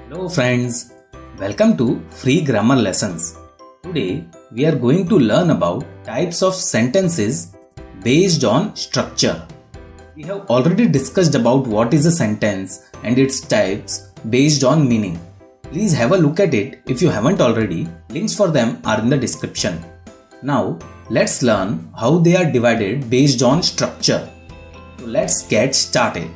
Hello friends, welcome to Free Grammar Lessons. Today we are going to learn about types of sentences based on structure. We have already discussed about what is a sentence and its types based on meaning. Please have a look at it if you haven't already. Links for them are in the description. Now let's learn how they are divided based on structure. So let's get started.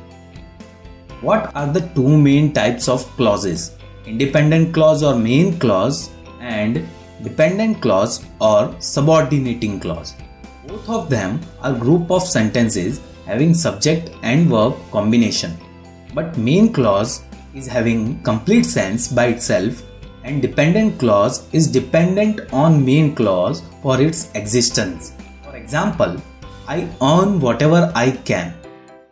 What are the two main types of clauses? Independent clause or main clause and dependent clause or subordinating clause. Both of them are group of sentences having subject and verb combination. But main clause is having complete sense by itself and dependent clause is dependent on main clause for its existence. For example, I earn whatever I can.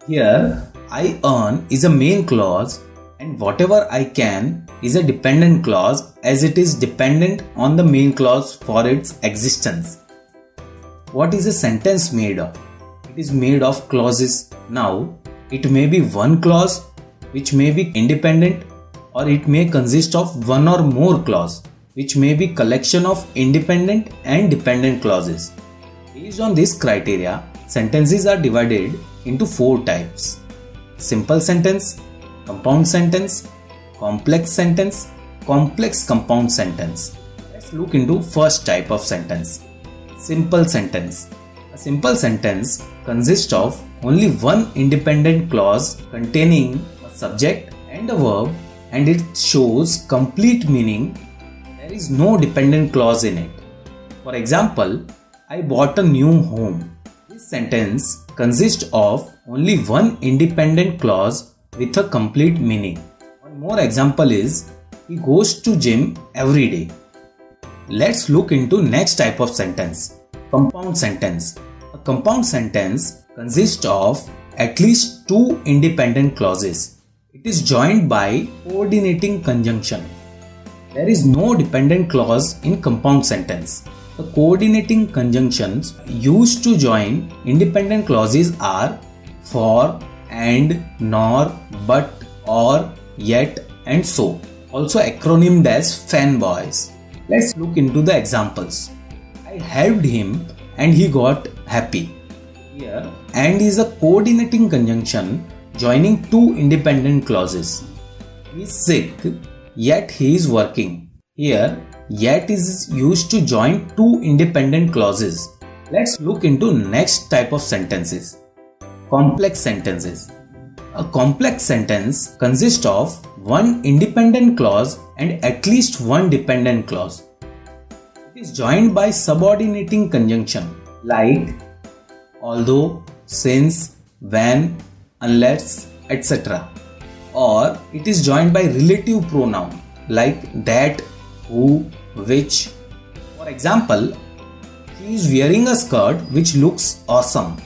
Here, I earn is a main clause and whatever I can is a dependent clause as it is dependent on the main clause for its existence. What is a sentence made of? It is made of clauses. Now, it may be one clause which may be independent or it may consist of one or more clause which may be collection of independent and dependent clauses. Based on this criteria, sentences are divided into four types. Simple sentence, compound sentence, complex sentence, complex compound sentence. Let's look into first type of sentence. Simple sentence. A simple sentence consists of only one independent clause containing a subject and a verb and it shows complete meaning. There is no dependent clause in it. For example, I bought a new home. This sentence consists of only one independent clause with a complete meaning. One more example is he goes to gym every day. Let's look into next type of sentence. Compound sentence. A compound sentence consists of at least two independent clauses. It is joined by coordinating conjunction. There is no dependent clause in compound sentence. The coordinating conjunctions used to join independent clauses are for, and, nor, but, or, yet, and so. Also acronymed as fanboys. Let's look into the examples. I helped him and he got happy. Here, and is a coordinating conjunction joining two independent clauses. He is sick, yet he is working. Here, yet is used to join two independent clauses. Let's look into next type of sentences. Complex sentences. A complex sentence consists of one independent clause and at least one dependent clause. It is joined by subordinating conjunction like although, since, when, unless, etc. Or it is joined by relative pronoun like that, who, which. For example, he is wearing a skirt which looks awesome.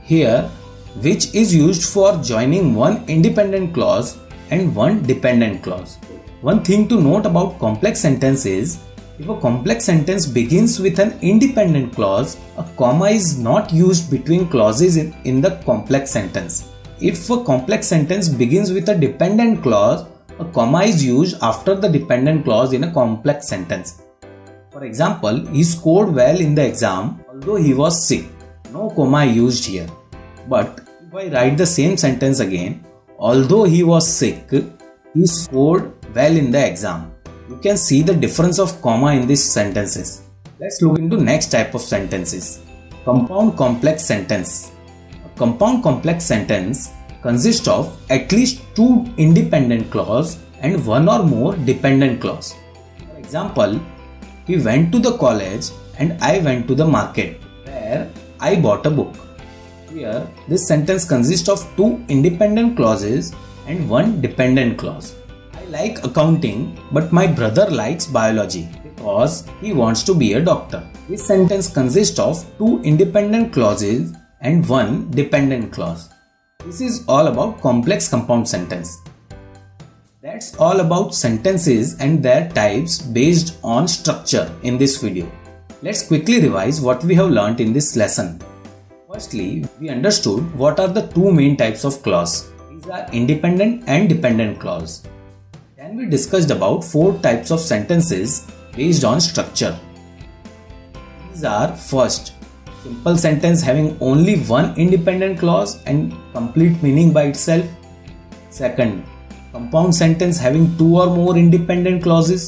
Here, which is used for joining one independent clause and one dependent clause. One thing to note about complex sentence is, if a complex sentence begins with an independent clause, a comma is not used between clauses in the complex sentence. If a complex sentence begins with a dependent clause, a comma is used after the dependent clause in a complex sentence. For example, he scored well in the exam although he was sick. No comma used here. But if I write the same sentence again, although he was sick, he scored well in the exam. You can see the difference of comma in these sentences. Let's look into next type of sentences. Compound complex sentence. A compound complex sentence consists of at least two independent clause and one or more dependent clause. For example, he went to the college and I went to the market where I bought a book. Here, this sentence consists of two independent clauses and one dependent clause. I like accounting, but my brother likes biology because he wants to be a doctor. This sentence consists of two independent clauses and one dependent clause. This is all about complex compound sentence. That's all about sentences and their types based on structure in this video. Let's quickly revise what we have learnt in this lesson. Firstly, we understood what are the two main types of clause. These are independent and dependent clause. Then we discussed about 4 types of sentences based on structure. These are: first, simple sentence having only one independent clause and complete meaning by itself. Second, compound sentence having 2 or more independent clauses.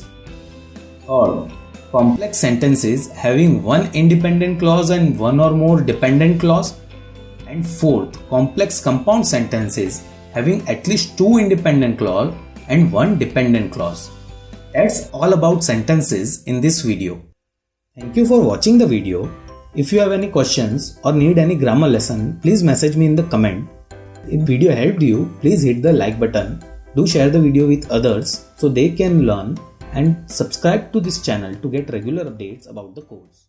Third, complex sentences having one independent clause and one or more dependent clause. And fourth, complex compound sentences having at least 2 independent clause and 1 dependent clause. That's all about sentences in this video. Thank you for watching the video. If you have any questions or need any grammar lesson, please message me in the comment. If video helped you, please hit the like button. Do share the video with others so they can learn, and subscribe to this channel to get regular updates about the course.